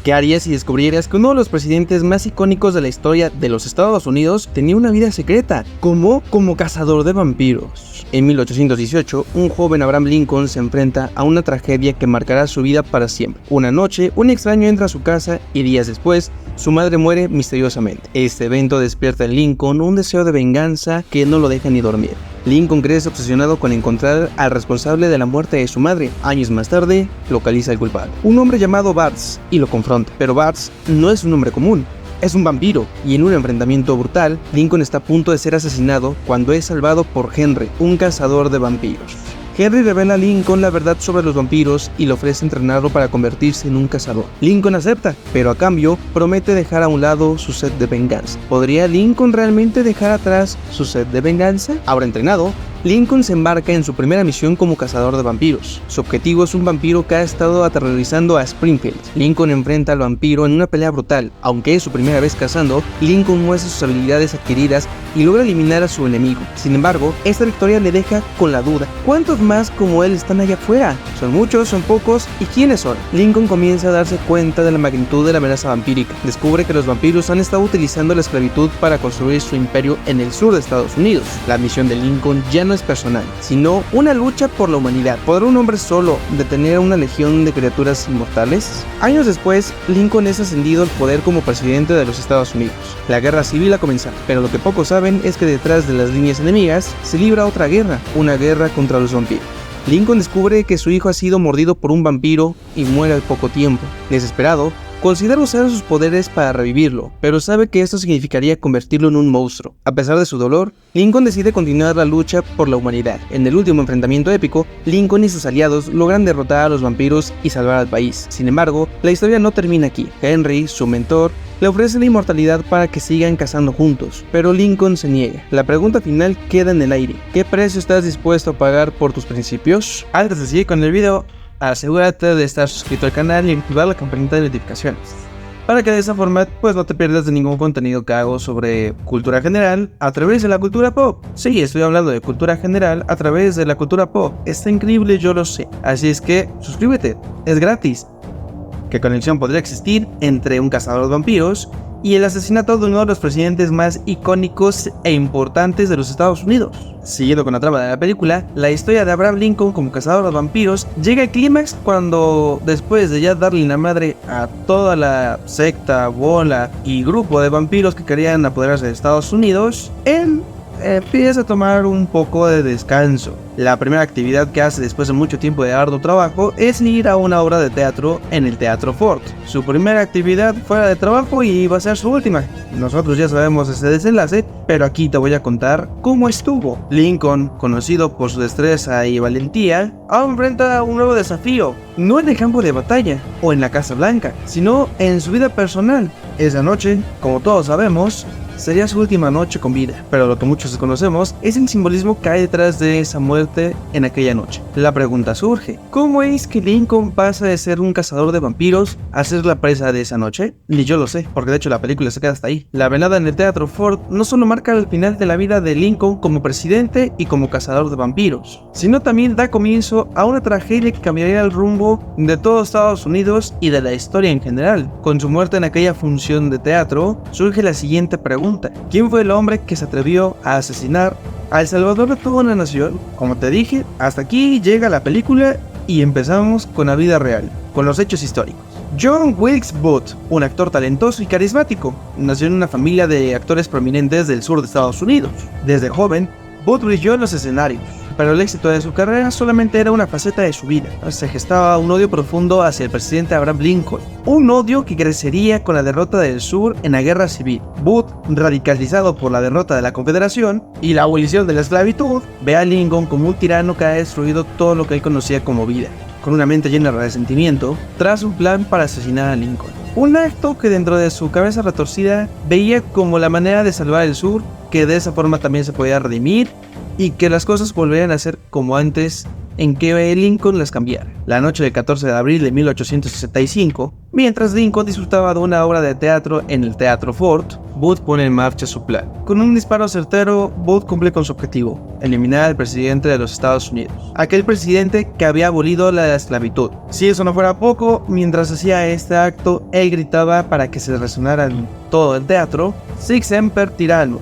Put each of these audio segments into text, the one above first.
¿Qué harías si descubrieras que uno de los presidentes más icónicos de la historia de los Estados Unidos tenía una vida secreta, como cazador de vampiros? En 1818, un joven Abraham Lincoln se enfrenta a una tragedia que marcará su vida para siempre. Una noche, un extraño entra a su casa y días después, su madre muere misteriosamente. Este evento despierta en Lincoln un deseo de venganza que no lo deja ni dormir. Lincoln crece obsesionado con encontrar al responsable de la muerte de su madre. Años más tarde, localiza al culpable, un hombre llamado Barnes, y lo confronta. Pero Barnes no es un hombre común, es un vampiro, y en un enfrentamiento brutal, Lincoln está a punto de ser asesinado cuando es salvado por Henry, un cazador de vampiros. Henry revela a Lincoln la verdad sobre los vampiros y le ofrece entrenarlo para convertirse en un cazador. Lincoln acepta, pero a cambio promete dejar a un lado su sed de venganza. ¿Podría Lincoln realmente dejar atrás su sed de venganza? Ahora entrenado, Lincoln se embarca en su primera misión como cazador de vampiros. Su objetivo es un vampiro que ha estado aterrorizando a Springfield. Lincoln enfrenta al vampiro en una pelea brutal. Aunque es su primera vez cazando, Lincoln muestra sus habilidades adquiridas y logra eliminar a su enemigo. Sin embargo, esta victoria le deja con la duda: ¿cuántos más como él están allá afuera? ¿Son muchos? ¿Son pocos? ¿Y quiénes son? Lincoln comienza a darse cuenta de la magnitud de la amenaza vampírica. Descubre que los vampiros han estado utilizando la esclavitud para construir su imperio en el sur de Estados Unidos. La misión de Lincoln ya no es personal, sino una lucha por la humanidad. ¿Podrá un hombre solo detener a una legión de criaturas inmortales? Años después, Lincoln es ascendido al poder como presidente de los Estados Unidos. La guerra civil ha comenzado, pero lo que pocos saben es que detrás de las líneas enemigas se libra otra guerra, una guerra contra los vampiros. Lincoln descubre que su hijo ha sido mordido por un vampiro y muere al poco tiempo. Desesperado, considera usar sus poderes para revivirlo, pero sabe que esto significaría convertirlo en un monstruo. A pesar de su dolor, Lincoln decide continuar la lucha por la humanidad. En el último enfrentamiento épico, Lincoln y sus aliados logran derrotar a los vampiros y salvar al país. Sin embargo, la historia no termina aquí. Henry, su mentor, le ofrece la inmortalidad para que sigan cazando juntos, pero Lincoln se niega. La pregunta final queda en el aire: ¿qué precio estás dispuesto a pagar por tus principios? Antes de seguir con el video, asegúrate de estar suscrito al canal y activar la campanita de notificaciones, para que de esa forma pues no te pierdas de ningún contenido que hago sobre cultura general a través de la cultura pop. Sí, estoy hablando de cultura general a través de la cultura pop. Está increíble, yo lo sé. Así es que suscríbete, es gratis. ¿Qué conexión podría existir entre un cazador de vampiros y el asesinato de uno de los presidentes más icónicos e importantes de los Estados Unidos? Siguiendo con la trama de la película, la historia de Abraham Lincoln como cazador de vampiros llega al clímax cuando, después de ya darle la madre a toda la secta, bola y grupo de vampiros que querían apoderarse de Estados Unidos, él empieza a tomar un poco de descanso. La primera actividad que hace después de mucho tiempo de arduo trabajo es ir a una obra de teatro en el Teatro Ford. Su primera actividad fuera de trabajo y va a ser su última. Nosotros ya sabemos ese desenlace, pero aquí te voy a contar cómo estuvo. Lincoln, conocido por su destreza y valentía, ahora enfrenta un nuevo desafío, no en el campo de batalla o en la Casa Blanca, sino en su vida personal. Esa noche, como todos sabemos, sería su última noche con vida, pero lo que muchos desconocemos es el simbolismo que hay detrás de esa muerte en aquella noche. La pregunta surge: ¿cómo es que Lincoln pasa de ser un cazador de vampiros a ser la presa de esa noche? Ni yo lo sé, porque de hecho la película se queda hasta ahí. La velada en el Teatro Ford no solo marca el final de la vida de Lincoln como presidente y como cazador de vampiros, sino también da comienzo a una tragedia que cambiaría el rumbo de todo Estados Unidos y de la historia en general. Con su muerte en aquella función de teatro, surge la siguiente pregunta: ¿quién fue el hombre que se atrevió a asesinar al salvador de toda una nación? Como te dije, hasta aquí llega la película y empezamos con la vida real, con los hechos históricos. John Wilkes Booth, un actor talentoso y carismático, nació en una familia de actores prominentes del sur de Estados Unidos. Desde joven, Booth brilló en los escenarios, pero el éxito de su carrera solamente era una faceta de su vida. Se gestaba un odio profundo hacia el presidente Abraham Lincoln, un odio que crecería con la derrota del sur en la guerra civil. Booth, radicalizado por la derrota de la Confederación y la abolición de la esclavitud, ve a Lincoln como un tirano que ha destruido todo lo que él conocía como vida. Con una mente llena de resentimiento, traza un plan para asesinar a Lincoln. Un acto que dentro de su cabeza retorcida veía como la manera de salvar el sur, que de esa forma también se podía redimir y que las cosas volvieran a ser como antes, en que Lincoln las cambiara. La noche del 14 de abril de 1865, mientras Lincoln disfrutaba de una obra de teatro en el Teatro Ford, Booth pone en marcha su plan. Con un disparo certero, Booth cumple con su objetivo: eliminar al presidente de los Estados Unidos, aquel presidente que había abolido la esclavitud. Si eso no fuera poco, mientras hacía este acto, él gritaba para que se resonara en todo el teatro: Sic semper tyrannis.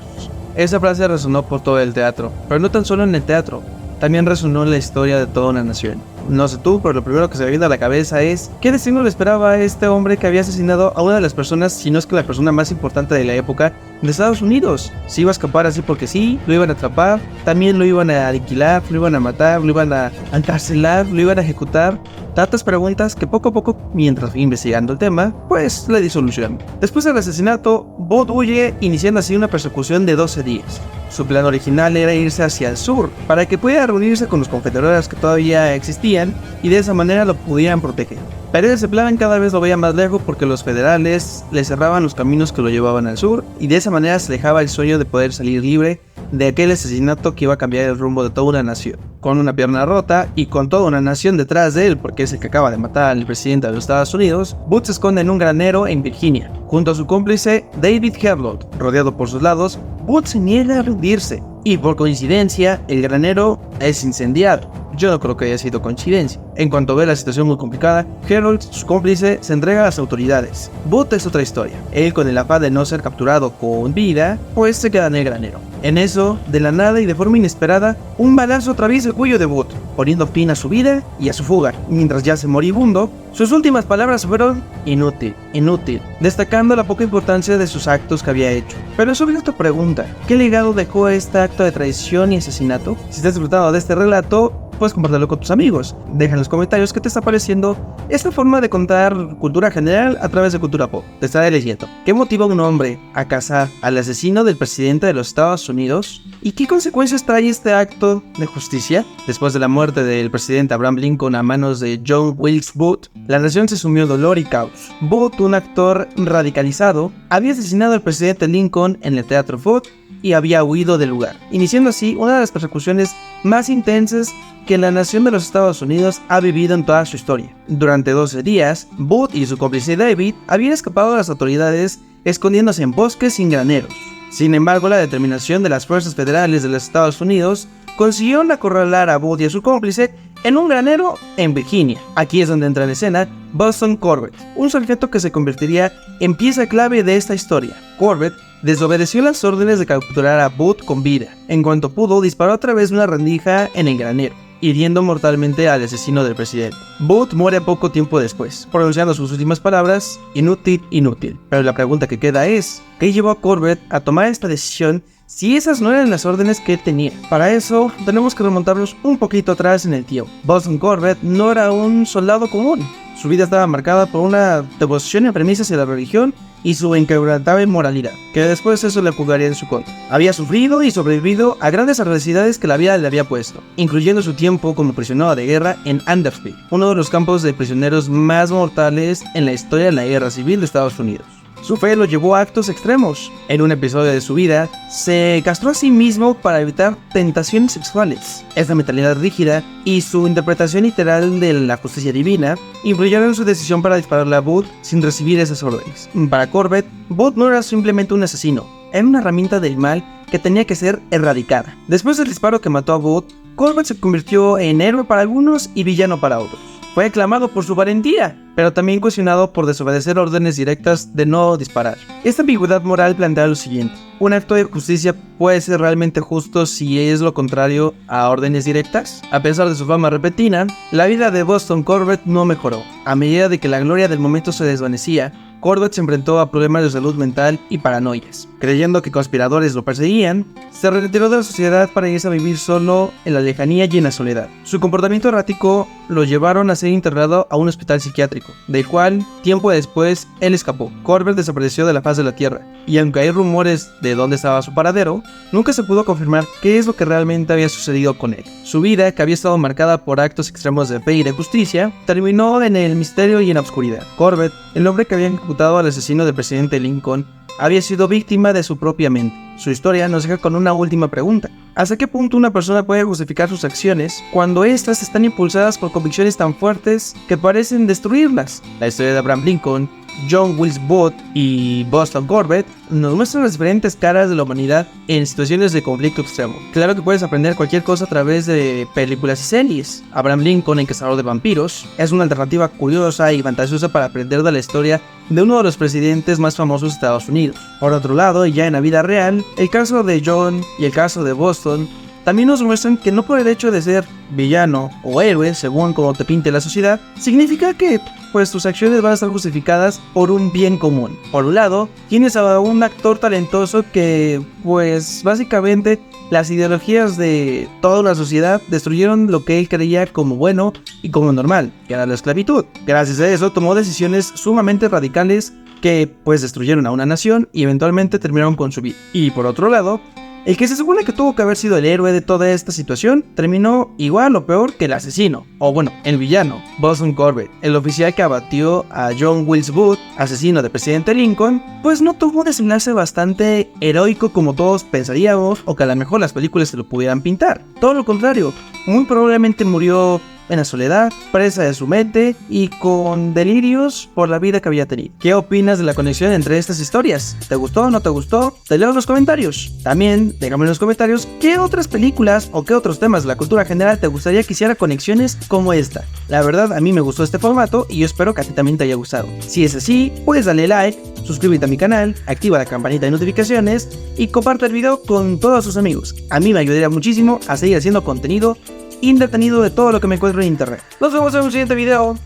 Esa frase resonó por todo el teatro, pero no tan solo en el teatro, también resonó en la historia de toda una nación. No sé tú, pero lo primero que se me viene a la cabeza es: ¿qué destino le esperaba a este hombre que había asesinado a una de las personas, si no es que la persona más importante de la época de Estados Unidos? Se iba a escapar así porque sí, lo iban a atrapar, también lo iban a aniquilar, lo iban a matar, lo iban a encarcelar, lo iban a ejecutar. Tantas preguntas que poco a poco, mientras fui investigando el tema, pues le di solución. Después del asesinato, Booth huye, iniciando así una persecución de 12 días. Su plan original era irse hacia el sur, para que pudiera reunirse con los confederados que todavía existían y de esa manera lo pudieran proteger. Pero ese plan cada vez lo veía más lejos porque los federales le cerraban los caminos que lo llevaban al sur, y de esa manera se dejaba el sueño de poder salir libre de aquel asesinato que iba a cambiar el rumbo de toda una nación. Con una pierna rota y con toda una nación detrás de él, porque es el que acaba de matar al presidente de los Estados Unidos, Booth se esconde en un granero en Virginia, junto a su cómplice David Herlott. Rodeado por sus lados, Booth se niega a rendirse, y por coincidencia, el granero es incendiado. Yo no creo que haya sido coincidencia. En cuanto ve la situación muy complicada, Herlott, su cómplice, se entrega a las autoridades. Booth es otra historia. Él, con el afán de no ser capturado con vida, pues se queda en el granero. En eso, de la nada y de forma inesperada, un balazo atraviesa el cuello de Booth, poniendo fin a su vida y a su fuga. Mientras yace moribundo, sus últimas palabras fueron: inútil, inútil, destacando la poca importancia de sus actos que había hecho. Pero sobre esta pregunta: ¿qué legado dejó este acto de traición y asesinato? Si estás disfrutando de este relato, puedes compartirlo con tus amigos. Deja en los comentarios qué te está pareciendo esta forma de contar cultura general a través de cultura pop. Te estaré leyendo. ¿Qué motiva a un hombre a cazar al asesino del presidente de los Estados Unidos? ¿Y qué consecuencias trae este acto de justicia? Después de la muerte del presidente Abraham Lincoln a manos de John Wilkes Booth, la nación se sumió en dolor y caos. Booth, un actor radicalizado, había asesinado al presidente Lincoln en el Teatro Ford y había huido del lugar, iniciando así una de las persecuciones más intensas que la nación de los Estados Unidos ha vivido en toda su historia. Durante 12 días, Booth y su cómplice David habían escapado de las autoridades, escondiéndose en bosques y en graneros. Sin embargo, la determinación de las fuerzas federales de los Estados Unidos consiguieron acorralar a Booth y a su cómplice en un granero en Virginia. Aquí es donde entra en escena Boston Corbett, un sargento que se convertiría en pieza clave de esta historia. Corbett desobedeció las órdenes de capturar a Booth con vida. En cuanto pudo, disparó a través de una rendija en el granero, hiriendo mortalmente al asesino del presidente. Booth muere poco tiempo después, pronunciando sus últimas palabras: inútil, inútil. Pero la pregunta que queda es: ¿qué llevó a Corbett a tomar esta decisión si esas no eran las órdenes que él tenía? Para eso, tenemos que remontarnos un poquito atrás en el tiempo. Boston Corbett no era un soldado común. Su vida estaba marcada por una devoción y premisa hacia la religión y su inquebrantable moralidad, que después eso le jugaría en su contra. Había sufrido y sobrevivido a grandes adversidades que la vida le había puesto, incluyendo su tiempo como prisionero de guerra en Andersville, uno de los campos de prisioneros más mortales en la historia de la guerra civil de Estados Unidos. Su fe lo llevó a actos extremos. En un episodio de su vida, se castró a sí mismo para evitar tentaciones sexuales. Esta mentalidad rígida y su interpretación literal de la justicia divina influyeron en su decisión para dispararle a Booth sin recibir esas órdenes. Para Corbett, Booth no era simplemente un asesino, era una herramienta del mal que tenía que ser erradicada. Después del disparo que mató a Booth, Corbett se convirtió en héroe para algunos y villano para otros. Fue aclamado por su valentía, pero también cuestionado por desobedecer órdenes directas de no disparar. Esta ambigüedad moral plantea lo siguiente: ¿un acto de justicia puede ser realmente justo si es lo contrario a órdenes directas? A pesar de su fama repentina, la vida de Boston Corbett no mejoró. A medida de que la gloria del momento se desvanecía, Corbett se enfrentó a problemas de salud mental y paranoias. Creyendo que conspiradores lo perseguían, se retiró de la sociedad para irse a vivir solo en la lejanía y en la soledad. Su comportamiento errático lo llevaron a ser internado a un hospital psiquiátrico, del cual, tiempo después, él escapó. Corbett desapareció de la faz de la tierra, y aunque hay rumores de dónde estaba su paradero, nunca se pudo confirmar qué es lo que realmente había sucedido con él. Su vida, que había estado marcada por actos extremos de fe y de justicia, terminó en el misterio y en la oscuridad. Corbett, el hombre que había ejecutado al asesino del presidente Lincoln, había sido víctima de su propia mente. Su historia nos deja con una última pregunta: ¿hasta qué punto una persona puede justificar sus acciones cuando éstas están impulsadas por convicciones tan fuertes que parecen destruirlas? La historia de Abraham Lincoln John Wilkes Booth y Boston Corbett nos muestran las diferentes caras de la humanidad en situaciones de conflicto extremo. Claro que puedes aprender cualquier cosa a través de películas y series. Abraham Lincoln, el cazador de vampiros, es una alternativa curiosa y fantasiosa para aprender de la historia de uno de los presidentes más famosos de Estados Unidos. Por otro lado, ya en la vida real, el caso de John y el caso de Boston también nos muestran que no por el hecho de ser villano o héroe, según como te pinte la sociedad, significa que pues tus acciones van a estar justificadas por un bien común. Por un lado, tienes a un actor talentoso que pues básicamente las ideologías de toda una sociedad destruyeron lo que él creía como bueno y como normal, que era la esclavitud. Gracias a eso tomó decisiones sumamente radicales que pues destruyeron a una nación y eventualmente terminaron con su vida. Y por otro lado, el que se supone que tuvo que haber sido el héroe de toda esta situación terminó igual o peor que el asesino, o bueno, el villano, Boston Corbett, el oficial que abatió a John Wilkes Booth, asesino del presidente Lincoln, pues no tuvo un desenlace bastante heroico como todos pensaríamos o que a lo mejor las películas se lo pudieran pintar. Todo lo contrario, muy probablemente murió en la soledad, presa de su mente y con delirios por la vida que había tenido. ¿Qué opinas de la conexión entre estas historias? ¿Te gustó o no te gustó? Te leo en los comentarios. También déjame en los comentarios qué otras películas o qué otros temas de la cultura general te gustaría que hiciera conexiones como esta. La verdad, a mí me gustó este formato y yo espero que a ti también te haya gustado. Si es así, puedes darle like, suscríbete a mi canal, activa la campanita de notificaciones y comparte el video con todos tus amigos. A mí me ayudaría muchísimo a seguir haciendo contenido entretenido de todo lo que me encuentro en internet. Nos vemos en un siguiente video.